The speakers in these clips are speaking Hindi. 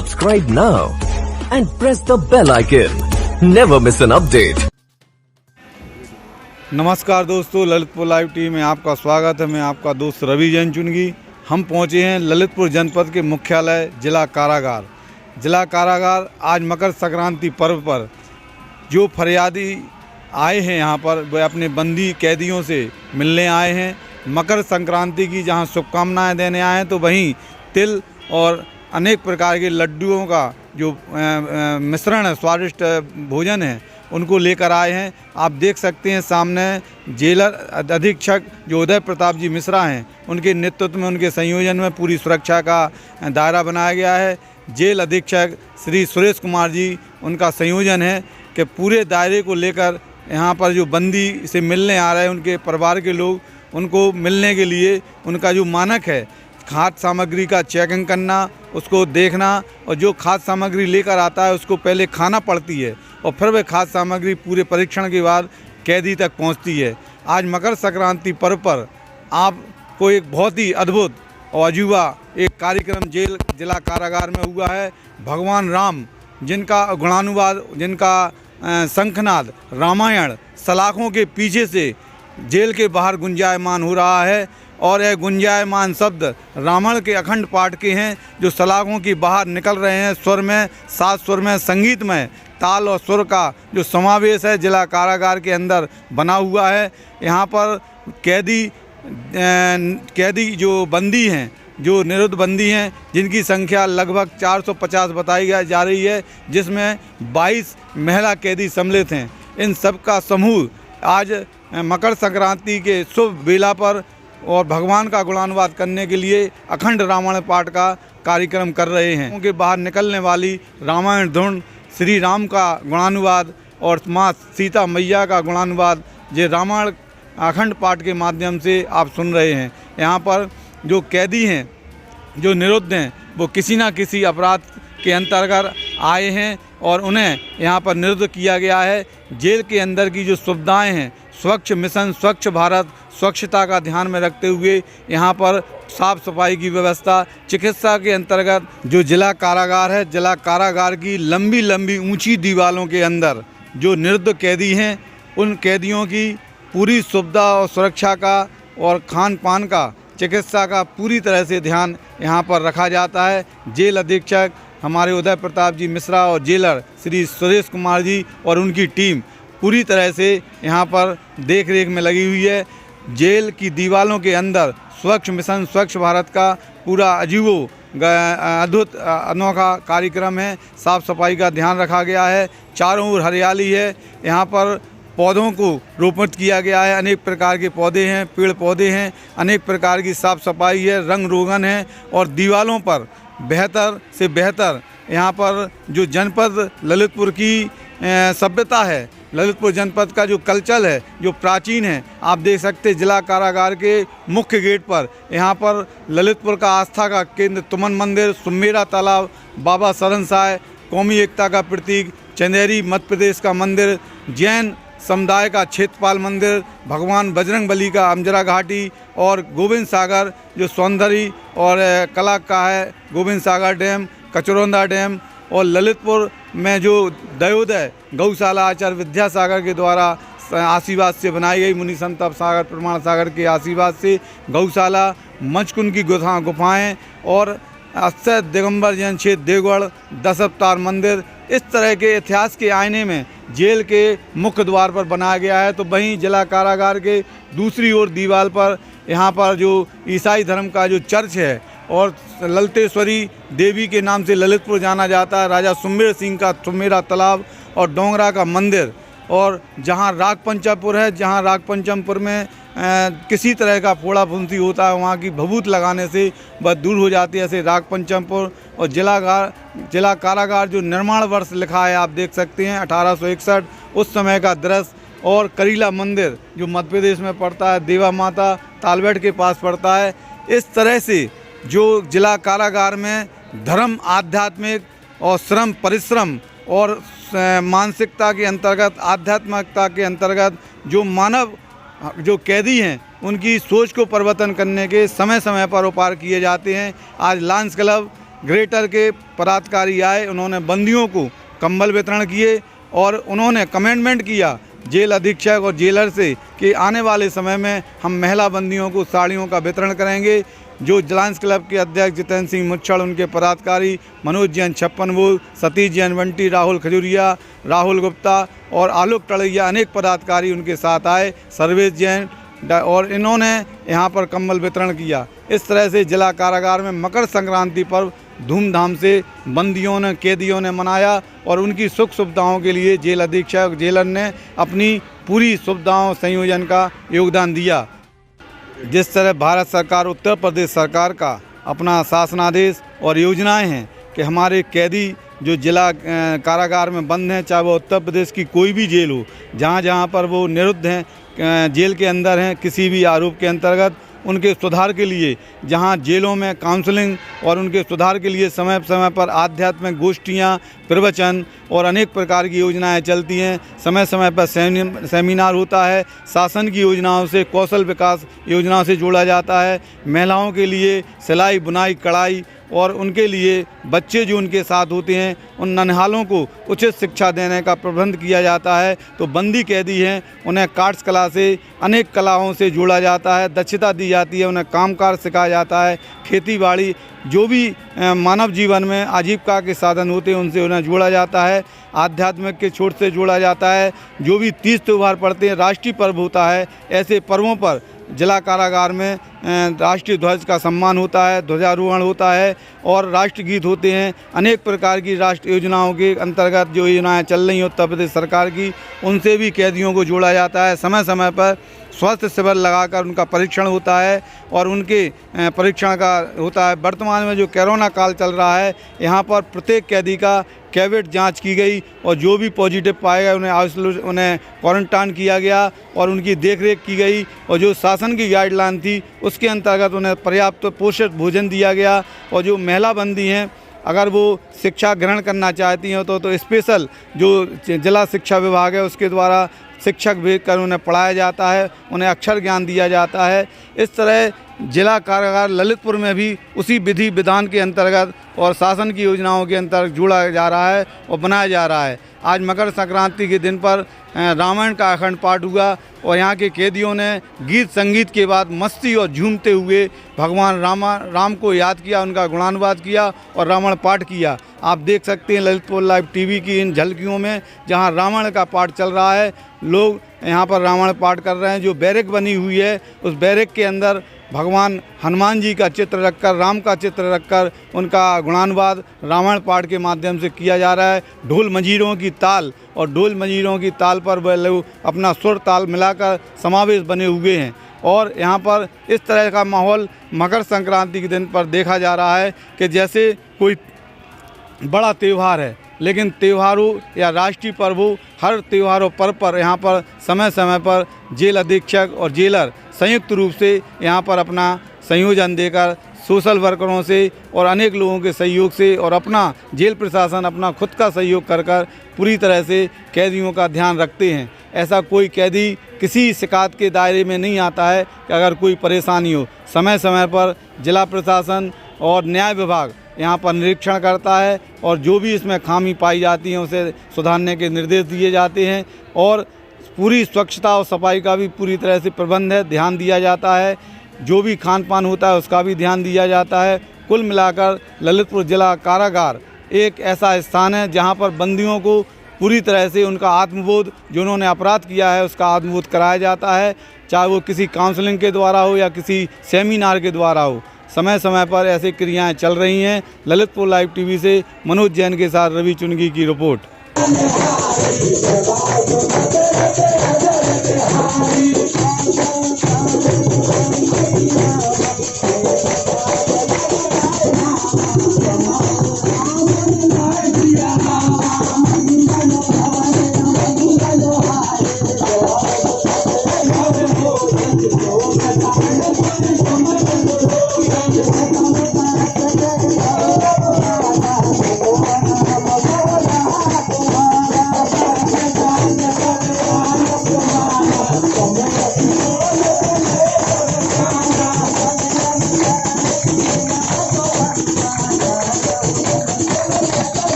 Subscribe now and press the bell icon. Never miss an update. नमस्कार दोस्तों, ललितपुर लाइव टीवी में आपका स्वागत है। मैं आपका दोस्त रवि जैन चुनगी। हम पहुंचे हैं ललितपुर जनपद के मुख्यालय जिला कारागार। जिला कारागार आज मकर संक्रांति पर्व पर जो फरियादी आए हैं यहाँ पर वे अपने बंदी कैदियों से मिलने आए हैं। मकर संक्रांति की जहाँ शुभकामनाएं देने आए हैं तो वहीं तिल और अनेक प्रकार के लड्डुओं का जो मिश्रण है, स्वादिष्ट भोजन है, उनको लेकर आए हैं। आप देख सकते हैं सामने जेलर अधीक्षक जो उदय प्रताप जी मिश्रा हैं, उनके नेतृत्व में, उनके संयोजन में पूरी सुरक्षा का दायरा बनाया गया है। जेल अधीक्षक श्री सुरेश कुमार जी, उनका संयोजन है कि पूरे दायरे को लेकर यहाँ पर जो बंदी से मिलने आ रहे हैं उनके परिवार के लोग, उनको मिलने के लिए उनका जो मानक है खाद्य सामग्री का चेकिंग करना, उसको देखना, और जो खाद्य सामग्री लेकर आता है उसको पहले खाना पड़ती है और फिर वह खाद्य सामग्री पूरे परीक्षण के बाद कैदी तक पहुंचती है। आज मकर संक्रांति पर्व पर आपको एक बहुत ही अद्भुत और अजूबा एक कार्यक्रम जिला कारागार में हुआ है। भगवान राम जिनका गुणानुवाद, जिनका शंखनाद रामायण सलाखों के पीछे से जेल के बाहर गुंजायमान हो रहा है, और यह गुंजायमान शब्द रावण के अखंड पाठ के हैं जो सलाखों की बाहर निकल रहे हैं। स्वर में, सात स्वर में, संगीत में ताल और सुर का जो समावेश है जिला कारागार के अंदर बना हुआ है। यहाँ पर कैदी जो बंदी हैं, जो निरुद्ध बंदी हैं, जिनकी संख्या लगभग 450 बताई जा रही है, जिसमें 22 महिला कैदी सम्मिलित हैं। इन सब का समूह आज मकर संक्रांति के शुभ बेला पर और भगवान का गुणानुवाद करने के लिए अखंड रामायण पाठ का कार्यक्रम कर रहे हैं। उनके बाहर निकलने वाली रामायण धुन, श्री राम का गुणानुवाद और माँ सीता मैया का गुणानुवाद, ये रामायण अखंड पाठ के माध्यम से आप सुन रहे हैं। यहाँ पर जो कैदी हैं, जो निरुद्ध हैं, वो किसी न किसी अपराध के अंतर्गत आए हैं और उन्हें यहाँ पर निरुद्ध किया गया है। जेल के अंदर की जो सुविधाएं हैं, स्वच्छ मिशन, स्वच्छ भारत, स्वच्छता का ध्यान में रखते हुए यहाँ पर साफ सफाई की व्यवस्था, चिकित्सा के अंतर्गत जो जिला कारागार है, जिला कारागार की लंबी लंबी ऊंची दीवारों के अंदर जो निरुद्ध कैदी हैं, उन कैदियों की पूरी सुविधा और सुरक्षा का और खान पान का, चिकित्सा का पूरी तरह से ध्यान यहाँ पर रखा जाता है। जेल अधीक्षक हमारे उदय प्रताप जी मिश्रा और जेलर श्री सुरेश कुमार जी और उनकी टीम पूरी तरह से यहाँ पर देख रेख में लगी हुई है। जेल की दीवारों के अंदर स्वच्छ मिशन, स्वच्छ भारत का पूरा अद्भुत अनोखा कार्यक्रम है। साफ़ सफाई का ध्यान रखा गया है, चारों ओर हरियाली है। यहाँ पर पौधों को रोपित किया गया है, अनेक प्रकार के पौधे हैं, पेड़ पौधे हैं, अनेक प्रकार की साफ़ सफाई है, रंग रोगन है, और दीवारों पर बेहतर से बेहतर यहाँ पर जो जनपद ललितपुर की सभ्यता है, ललितपुर जनपद का जो कल्चर है, जो प्राचीन है, आप देख सकते हैं जिला कारागार के मुख्य गेट पर यहाँ पर ललितपुर का आस्था का केंद्र तुमन मंदिर, सुमेरा तालाब, बाबा सरनसाय, कौमी एकता का प्रतीक, चंदेरी मध्य प्रदेश का मंदिर, जैन समुदाय का क्षेत्रपाल मंदिर, भगवान बजरंगबली का अमजरा घाटी, और गोविंद सागर जो सौंदर्य और कला का है, गोविंद सागर डैम, कचरौंदा डैम, और ललितपुर में जो दयोदय गौशाला आचार्य विद्यासागर के द्वारा आशीर्वाद से बनाई गई, मुनि संत सागर प्रमाण सागर के आशीर्वाद से गौशाला, मचकुंड की गुफाएँ, और अक्षय दिगंबर जैन क्षेत्र देवगढ़, 10 अवतार मंदिर, इस तरह के इतिहास के आईने में जेल के मुख्य द्वार पर बनाया गया है। तो वहीं जिला कारागार के दूसरी ओर दीवार पर यहाँ पर जो ईसाई धर्म का जो चर्च है और ललितेश्वरी देवी के नाम से ललितपुर जाना जाता है, राजा सुमेर सिंह का सुमेरा तालाब और डोंगरा का मंदिर, और जहाँ राग पंचमपुर है, जहाँ राग पंचमपुर में किसी तरह का फोड़ा फुंसी होता है, वहाँ की भभूत लगाने से वह दूर हो जाती है। ऐसे राग पंचमपुर और जिला कारागार जो निर्माण वर्ष लिखा है, आप देख सकते हैं 1861, उस समय का दृश्य, और करीला मंदिर जो मध्य प्रदेश में पड़ता है, देवा माता तालबेट के पास पड़ता है। इस तरह से जो जिला कारागार में धर्म, आध्यात्मिक और श्रम, परिश्रम और मानसिकता के अंतर्गत, आध्यात्मिकता के अंतर्गत जो मानव जो कैदी हैं उनकी सोच को परिवर्तन करने के समय समय पर उपाय किए जाते हैं। आज लायंस क्लब ग्रेटर के पदाधिकारी आए, उन्होंने बंदियों को कंबल वितरण किए और उन्होंने कमेंटमेंट किया जेल अधीक्षक और जेलर से कि आने वाले समय में हम महिला बंदियों को साड़ियों का वितरण करेंगे। जो लायंस क्लब के अध्यक्ष जितेंद्र सिंह मुच्छड़, उनके पदाधिकारी मनोज जैन छप्पनभोग, सतीश जैन बंटी, राहुल खजुरिया, राहुल गुप्ता और आलोक टड़ैया, अनेक पदाधिकारी उनके साथ आए, सर्वेश जैन, और इन्होंने यहाँ पर कंबल वितरण किया। इस तरह से जिला कारागार में मकर संक्रांति पर्व धूमधाम से बंदियों ने, कैदियों ने मनाया और उनकी सुख सुविधाओं के लिए जेल अधीक्षक, जेलर ने अपनी पूरी सुविधाओं संयोजन का योगदान दिया। जिस तरह भारत सरकार, उत्तर प्रदेश सरकार का अपना शासनादेश और योजनाएं हैं कि हमारे कैदी जो जिला कारागार में बंद हैं, चाहे वो उत्तर प्रदेश की कोई भी जेल हो, जहाँ जहाँ पर वो निरुद्ध हैं, जेल के अंदर हैं किसी भी आरोप के अंतर्गत, उनके सुधार के लिए जहां जेलों में काउंसलिंग और उनके सुधार के लिए समय समय पर आध्यात्मिक गोष्ठियां, प्रवचन और अनेक प्रकार की योजनाएं चलती हैं। समय समय पर सेमिनार होता है। शासन की योजनाओं से, कौशल विकास योजनाओं से जोड़ा जाता है। महिलाओं के लिए सिलाई, बुनाई, कढ़ाई और उनके लिए बच्चे जो उनके साथ होते हैं, उन नन्हालों को उचित शिक्षा देने का प्रबंध किया जाता है। तो बंदी कैदी हैं, उन्हें कार्ड्स कला से, अनेक कलाओं से जोड़ा जाता है, दक्षता दी जाती है, उन्हें कामकाज सिखाया जाता है, खेती बाड़ी, जो भी मानव जीवन में आजीविका के साधन होते हैं उनसे उन्हें जोड़ा जाता है। आध्यात्मिक के छोर से जोड़ा जाता है। जो भी तीज त्यौहार पड़ते हैं, राष्ट्रीय पर्व होता है, ऐसे पर्वों पर जिला कारागार में राष्ट्रीय ध्वज का सम्मान होता है, ध्वजारोहण होता है और राष्ट्रगीत होते हैं। अनेक प्रकार की राष्ट्रीय योजनाओं के अंतर्गत जो योजनाएं चल रही हैं उत्तर प्रदेश सरकार की, उनसे भी कैदियों को जोड़ा जाता है। समय समय पर स्वास्थ्य शिविर लगाकर उनका परीक्षण होता है और उनके परीक्षण का होता है। वर्तमान में जो कोरोना काल चल रहा है, यहाँ पर प्रत्येक कैदी का कैविड जांच की गई और जो भी पॉजिटिव पाए गए उन्हें क्वारंटाइन किया गया और उनकी देखरेख की गई और जो शासन की गाइडलाइन थी उसके अंतर्गत उन्हें पर्याप्त पोषक भोजन दिया गया। और जो महिला बंदी हैं, अगर वो शिक्षा ग्रहण करना चाहती हैं तो स्पेशल जो जिला शिक्षा विभाग है उसके द्वारा शिक्षक भेज कर उन्हें पढ़ाया जाता है, उन्हें अक्षर ज्ञान दिया जाता है। इस तरह जिला कारागार ललितपुर में भी उसी विधि विधान के अंतर्गत और शासन की योजनाओं के अंतर्गत जोड़ा जा रहा है और बनाया जा रहा है। आज मकर संक्रांति के दिन पर रामायण का अखंड पाठ हुआ और यहाँ के कैदियों ने गीत संगीत के बाद मस्ती और झूमते हुए भगवान राम को याद किया, उनका गुणानुवाद किया और रामायण पाठ किया। आप देख सकते हैं ललितपुर लाइव टीवी की इन झलकियों में जहाँ रामायण का पाठ चल रहा है, लोग यहाँ पर रामायण पाठ कर रहे हैं। जो बैरक बनी हुई है उस बैरक के अंदर भगवान हनुमान जी का चित्र रखकर, राम का चित्र रखकर उनका गुणानुवाद रामायण पाठ के माध्यम से किया जा रहा है। ढोल मंजीरों की ताल और ढोल मंजीरों की ताल पर वह लोग अपना सुर ताल मिलाकर समावेश बने हुए हैं और यहाँ पर इस तरह का माहौल मकर संक्रांति के दिन पर देखा जा रहा है कि जैसे कोई बड़ा त्यौहार है। लेकिन त्योहारों या राष्ट्रीय पर्वों, हर त्योहारों पर्व पर यहाँ पर समय समय पर जेल अधीक्षक और जेलर संयुक्त रूप से यहाँ पर अपना संयोजन देकर सोशल वर्करों से और अनेक लोगों के सहयोग से और अपना जेल प्रशासन अपना खुद का सहयोग कर पूरी तरह से कैदियों का ध्यान रखते हैं। ऐसा कोई कैदी किसी शिकायत के दायरे में नहीं आता है कि अगर कोई परेशानी हो। समय समय पर जिला प्रशासन और न्याय विभाग यहाँ पर निरीक्षण करता है और जो भी इसमें खामी पाई जाती है उसे सुधारने के निर्देश दिए जाते हैं और पूरी स्वच्छता और सफाई का भी पूरी तरह से प्रबंध है, ध्यान दिया जाता है। जो भी खान पान होता है उसका भी ध्यान दिया जाता है। कुल मिलाकर ललितपुर जिला कारागार एक ऐसा स्थान है जहाँ पर बंदियों को पूरी तरह से उनका आत्मबोध, जो उन्होंने अपराध किया है उसका आत्मबोध कराया जाता है, चाहे वो किसी काउंसलिंग के द्वारा हो या किसी सेमिनार के द्वारा हो। समय समय पर ऐसी क्रियाएं चल रही हैं। ललितपुर लाइव टीवी से मनोज जैन के साथ रवि चुनगी की रिपोर्ट।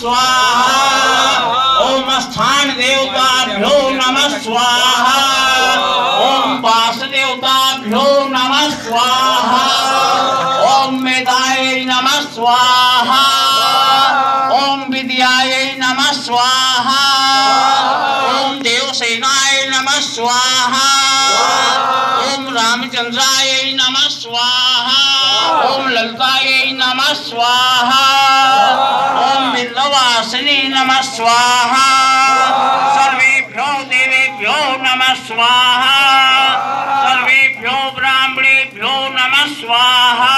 स्वाहा। ओम स्थान देवताभ्यो नमः स्वाहा। ओम वास देवताभ्यो नमः स्वाहा। ओम मेधायै नमः स्वाहा। ओम विद्यायै नमः स्वाहा। ओम देवसेनाय नमः स्वाहा। ओम रामचंद्राय नमः स्वाहा। ओम ललितायै नमः स्वाहा। ओम विंध्यवासिनी नमः स्वाहा। सर्वेभ्यो देवेभ्यो नमः स्वाहा। सर्वेभ्यो ब्राह्मणेभ्यो नमः स्वाहा।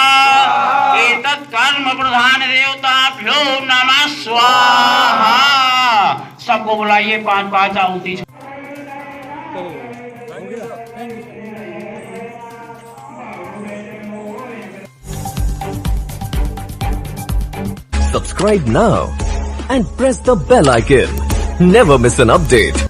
एतत् कर्म प्रधान देवताभ्यो नमः स्वाहा। सबको बुलाइए, 5-5 आहुति। Subscribe now and press the bell icon. Never miss an update.